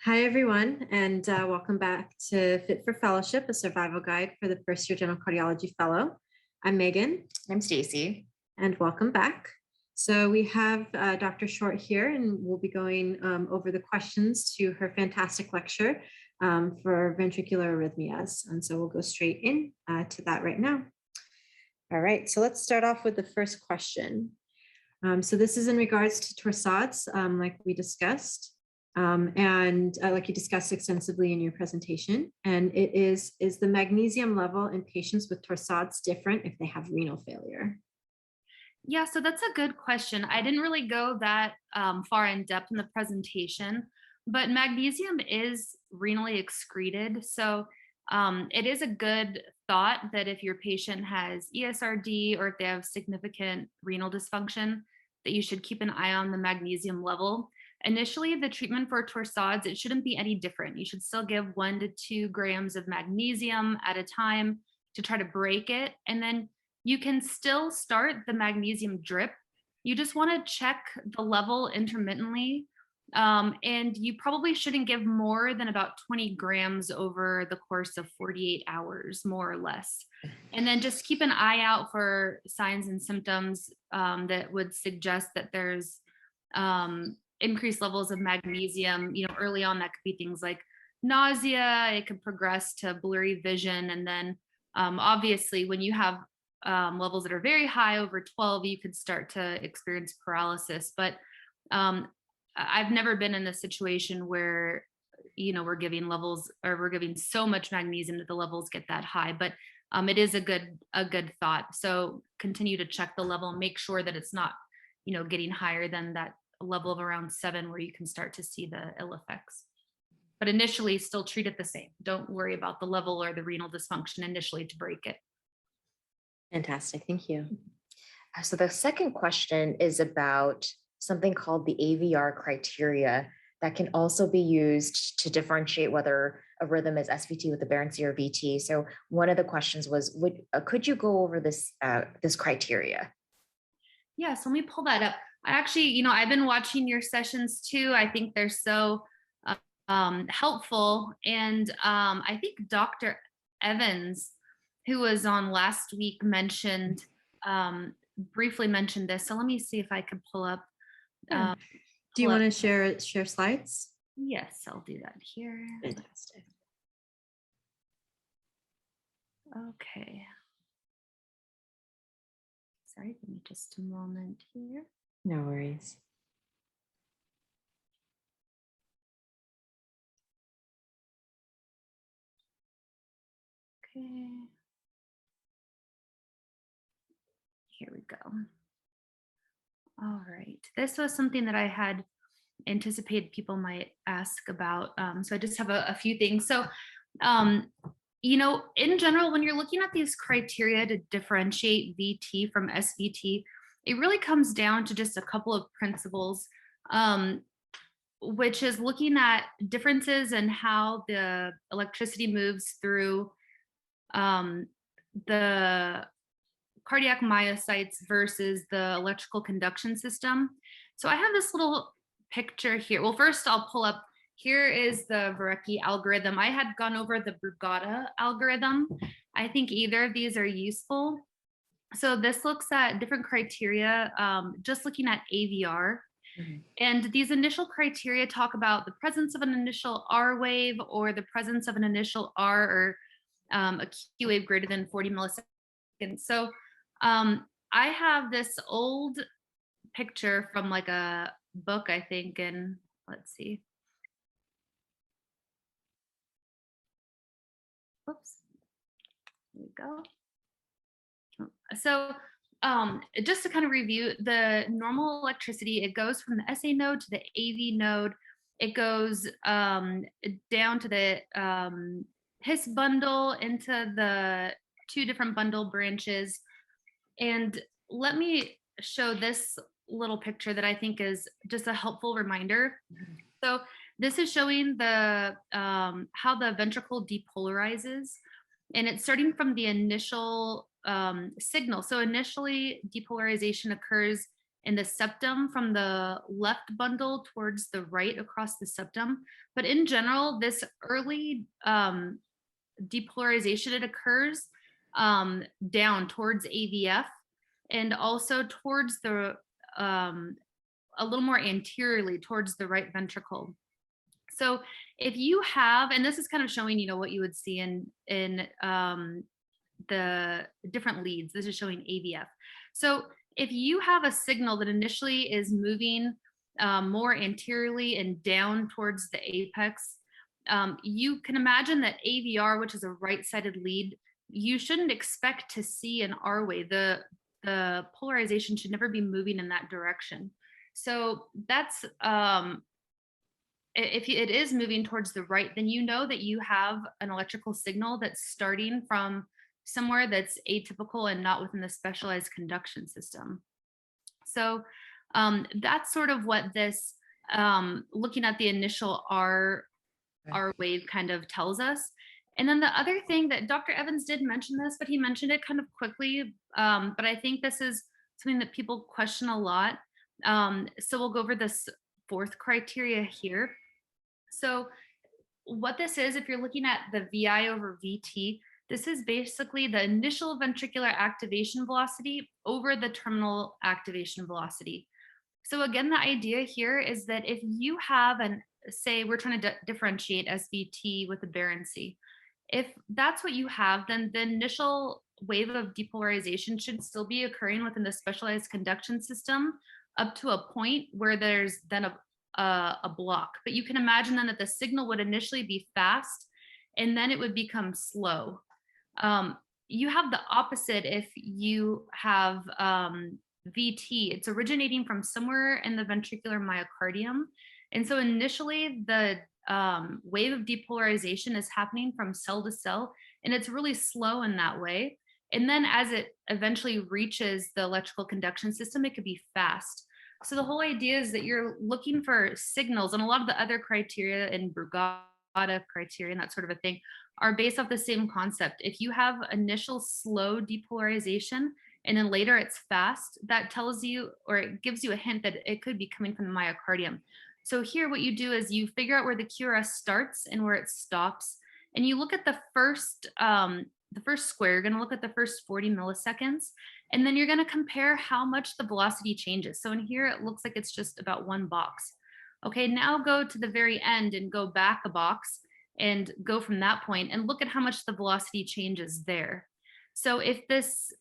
Hi, everyone, and welcome back to Fit for Fellowship, a survival guide for the first year general cardiology fellow. I'm Megan. I'm Stacy. And welcome back. So we have Dr. Short here, and we'll be going over the questions to her fantastic lecture for ventricular arrhythmias. And so we'll go straight in to that right now. All right, so let's start off with the first question. So this is in regards to torsades, like we discussed. Like you discussed extensively in your presentation, and it is the magnesium level in patients with torsades different if they have renal failure? Yeah, so that's a good question. I didn't really go that far in depth in the presentation, but magnesium is renally excreted. So it is a good thought that if your patient has ESRD or if they have significant renal dysfunction, that you should keep an eye on the magnesium level. Initially, the treatment for torsades, it shouldn't be any different. You should still give 1 to 2 grams of magnesium at a time to try to break it. And then you can still start the magnesium drip. You just want to check the level intermittently. And you probably shouldn't give more than about 20 grams over the course of 48 hours, more or less. And then just keep an eye out for signs and symptoms that would suggest that there's increased levels of magnesium. Early on, that could be things like nausea. It could progress to blurry vision. And then obviously when you have levels that are very high over 12, you could start to experience paralysis. But I've never been in a situation where, we're giving levels or we're giving so much magnesium that the levels get that high. But it is a good thought. So continue to check the level and make sure that it's not, getting higher than that level of around 7 where you can start to see the ill effects. But initially still treat it the same. Don't worry about the level or the renal dysfunction initially to break it. Fantastic, thank you. So the second question is about something called the AVR criteria that can also be used to differentiate whether a rhythm is SVT with aberrancy or VT. So one of the questions was, could you go over this criteria? Yeah, so let me pull that up. I actually, I've been watching your sessions too. I think they're so helpful. And I think Dr. Evans, who was on last week, briefly mentioned this. So let me see if I could pull up. Do you want to share slides? Yes, I'll do that here. Fantastic. Okay. Sorry, give me just a moment here. No worries. Okay. Here we go. All right. This was something that I had anticipated people might ask about. So I just have a few things. So, in general, when you're looking at these criteria to differentiate VT from SVT, it really comes down to just a couple of principles, which is looking at differences in how the electricity moves through the cardiac myocytes versus the electrical conduction system. So I have this little picture here. Well, first I'll pull up, here is the Varecki algorithm. I had gone over the Brugada algorithm. I think either of these are useful. So this looks at different criteria, just looking at AVR. Mm-hmm. And these initial criteria talk about the presence of an initial R wave or the presence of an initial R or a Q wave greater than 40 milliseconds. So I have this old picture from like a book, I think, and let's see. Whoops. There we go. So just to kind of review, the normal electricity, it goes from the SA node to the AV node. It goes down to the His bundle into the 2 different bundle branches. And let me show this little picture that I think is just a helpful reminder. So this is showing the how the ventricle depolarizes, and it's starting from the initial signal. So initially depolarization occurs in the septum from the left bundle towards the right across the septum. But in general, this early depolarization, it occurs down towards AVF and also towards the a little more anteriorly towards the right ventricle. So if you have, and this is kind of showing, what you would see in the different leads. This is showing AVF. So if you have a signal that initially is moving more anteriorly and down towards the apex, you can imagine that AVR, which is a right-sided lead, you shouldn't expect to see an R wave. The polarization should never be moving in that direction. So that's if it is moving towards the right, then you know that you have an electrical signal that's starting from somewhere that's atypical and not within the specialized conduction system. So that's sort of what this looking at the initial R wave kind of tells us. And then the other thing that Dr. Evans did mention this, but he mentioned it kind of quickly. But I think this is something that people question a lot. So we'll go over this fourth criteria here. So what this is, if you're looking at the VI over VT, this is basically the initial ventricular activation velocity over the terminal activation velocity. So again, the idea here is that if you have say we're trying to differentiate SVT with aberrancy, if that's what you have, then the initial wave of depolarization should still be occurring within the specialized conduction system up to a point where there's then a block. But you can imagine then that the signal would initially be fast and then it would become slow. You have the opposite if you have VT. It's originating from somewhere in the ventricular myocardium. And so initially the wave of depolarization is happening from cell to cell, and it's really slow in that way. And then as it eventually reaches the electrical conduction system, it could be fast. So the whole idea is that you're looking for signals, and a lot of the other criteria in Brugada criteria and that sort of a thing are based off the same concept. If you have initial slow depolarization and then later it's fast, that tells you, or it gives you a hint that it could be coming from the myocardium. So here what you do is you figure out where the QRS starts and where it stops, and you look at the first square. You're going to look at the first 40 milliseconds, and then you're going to compare how much the velocity changes. So in here, it looks like it's just about one box. Okay, now go to the very end and go back a box and go from that point and look at how much the velocity changes there. So if this,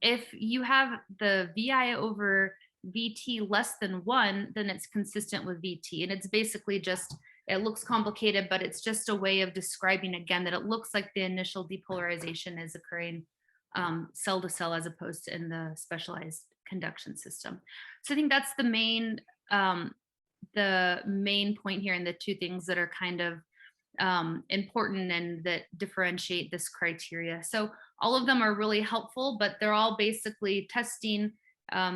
if you have the VI over VT less than 1, then it's consistent with VT. And it's basically just, it looks complicated, but it's just a way of describing again that it looks like the initial depolarization is occurring cell to cell as opposed to in the specialized conduction system. So I think that's the main point here, and the two things that are kind of important and that differentiate this criteria. So all of them are really helpful, but they're all basically testing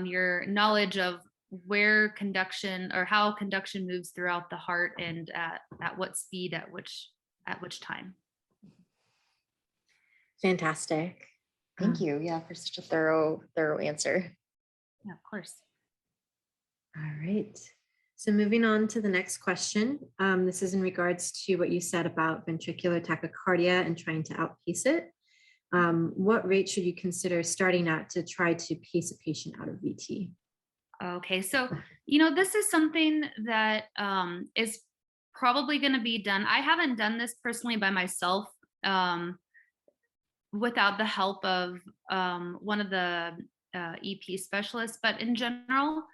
your knowledge of where conduction, or how conduction moves throughout the heart, and at what speed, at which time. Fantastic. Thank you. Yeah, for such a thorough answer. Yeah, of course. All right. So moving on to the next question. This is in regards to what you said about ventricular tachycardia and trying to outpace it. What rate should you consider starting at to try to pace a patient out of VT? Okay, so, this is something that is probably going to be done. I haven't done this personally by myself without the help of one of the EP specialists, but in general,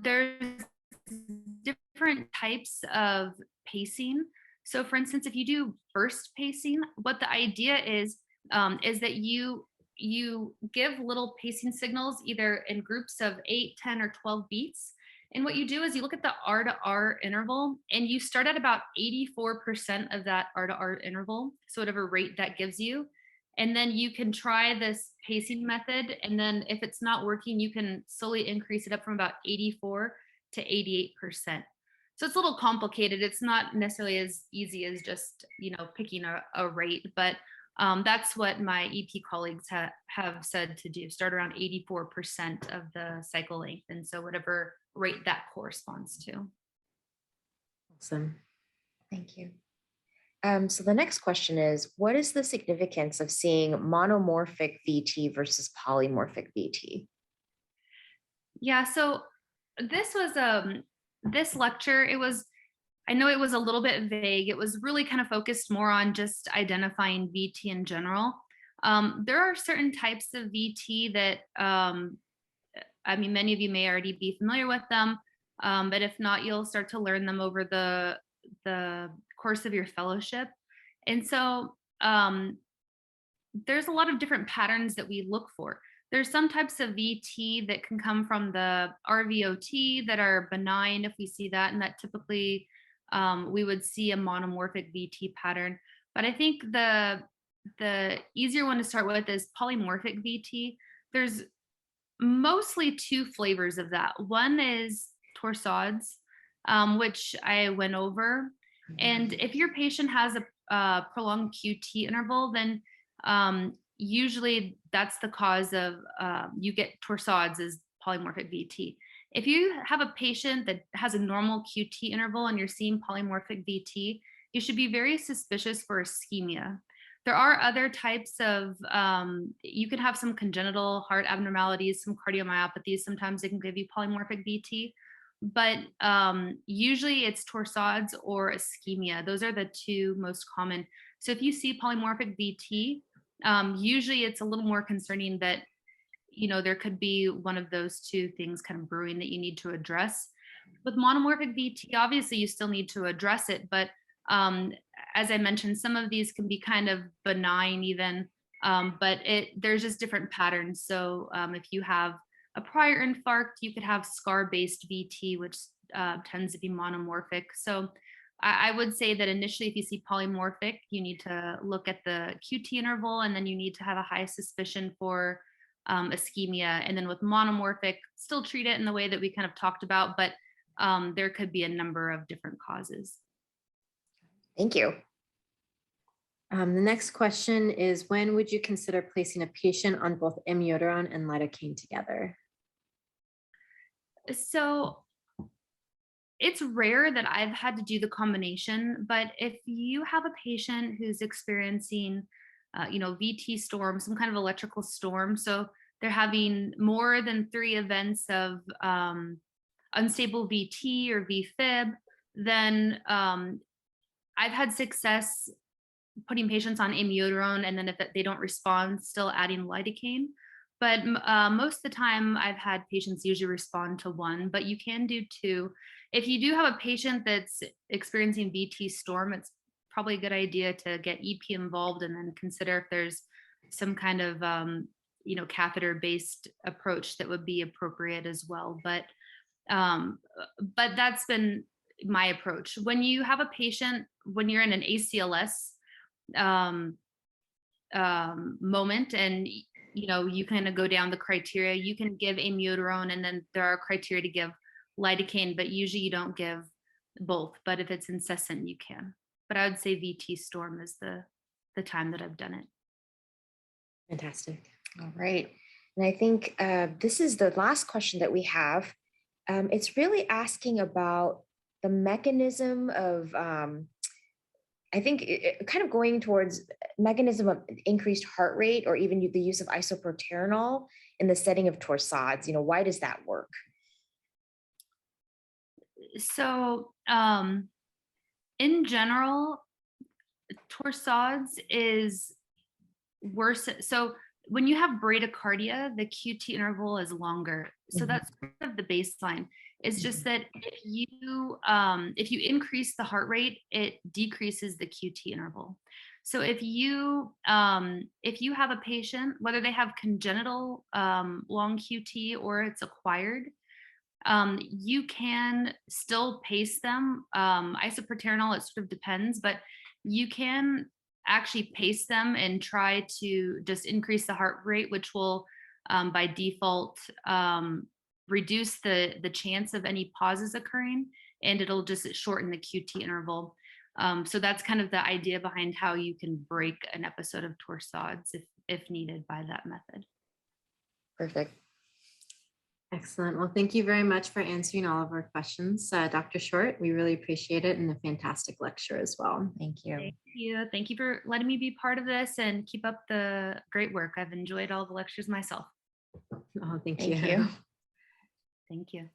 there's different types of pacing. So for instance, if you do burst pacing, what the idea is that you give little pacing signals either in groups of 8, 10, or 12 beats. And what you do is you look at the R to R interval, and you start at about 84% of that R to R interval, so whatever rate that gives you. And then you can try this pacing method. And then if it's not working, you can slowly increase it up from about 84 to 88%. So it's a little complicated. It's not necessarily as easy as just, picking a rate, but That's what my EP colleagues have said to do. Start around 84% of the cycle length. And so whatever rate that corresponds to. Awesome. Thank you. So the next question is, what is the significance of seeing monomorphic VT versus polymorphic VT? Yeah, so this was this lecture, I know it was a little bit vague. It was really kind of focused more on just identifying VT in general. There are certain types of VT that I mean, many of you may already be familiar with them, but if not, you'll start to learn them over the course of your fellowship. And so there's a lot of different patterns that we look for. There's some types of VT that can come from the RVOT that are benign if we see that, and that typically we would see a monomorphic VT pattern. But I think the easier one to start with is polymorphic VT. There's mostly two flavors of that. One is torsades, which I went over. And if your patient has a prolonged QT interval, then usually that's the cause of you get torsades as polymorphic VT. If you have a patient that has a normal QT interval and you're seeing polymorphic VT, you should be very suspicious for ischemia. There are other types of, you can have some congenital heart abnormalities, some cardiomyopathies. Sometimes they can give you polymorphic VT, but usually it's torsades or ischemia. Those are the two most common. So if you see polymorphic VT, usually it's a little more concerning that, you know, there could be one of those two things kind of brewing that you need to address. With monomorphic VT, obviously you still need to address it, but as I mentioned, some of these can be kind of benign even, but there's just different patterns. So if you have a prior infarct, you could have scar-based VT, which tends to be monomorphic. So I would say that initially, if you see polymorphic, you need to look at the QT interval, and then you need to have a high suspicion for ischemia. And then with monomorphic, still treat it in the way that we kind of talked about, but there could be a number of different causes. Thank you. The next question is, when would you consider placing a patient on both amiodarone and lidocaine together? So it's rare that I've had to do the combination, but if you have a patient who's experiencing, you know, VT storm, some kind of electrical storm, so they're having more than 3 events of unstable VT or VFib, then I've had success putting patients on amiodarone, and then if they don't respond, still adding lidocaine. But most of the time, I've had patients usually respond to one, but you can do 2. If you do have a patient that's experiencing VT storm, it's probably a good idea to get EP involved and then consider if there's some kind of you know, catheter-based approach that would be appropriate as well. But that's been my approach. When you have a patient, when you're in an ACLS moment, and you know, you kind of go down the criteria, you can give amiodarone, and then there are criteria to give lidocaine, but usually you don't give both. But if it's incessant, you can. But I would say VT storm is the time that I've done it. Fantastic. All right. And I think this is the last question that we have. It's really asking about the mechanism of, I think kind of going towards mechanism of increased heart rate, or even the use of isoproterenol in the setting of torsades. You know, why does that work? So in general, torsades is worse. So when you have bradycardia, the QT interval is longer. So that's sort of the baseline. It's just that if you increase the heart rate, it decreases the QT interval. So if you have a patient, whether they have congenital long QT or it's acquired, you can still pace them. Isoproterenol, it sort of depends, but you can actually pace them and try to just increase the heart rate, which will by default reduce the chance of any pauses occurring, and it'll just shorten the QT interval. So that's kind of the idea behind how you can break an episode of torsades if needed by that method. Perfect. Excellent. Well, thank you very much for answering all of our questions, Dr. Short. We really appreciate it, and a fantastic lecture as well. Thank you. Thank you. Thank you for letting me be part of this, and keep up the great work. I've enjoyed all the lectures myself. Oh, thank Thank you. you. Thank you.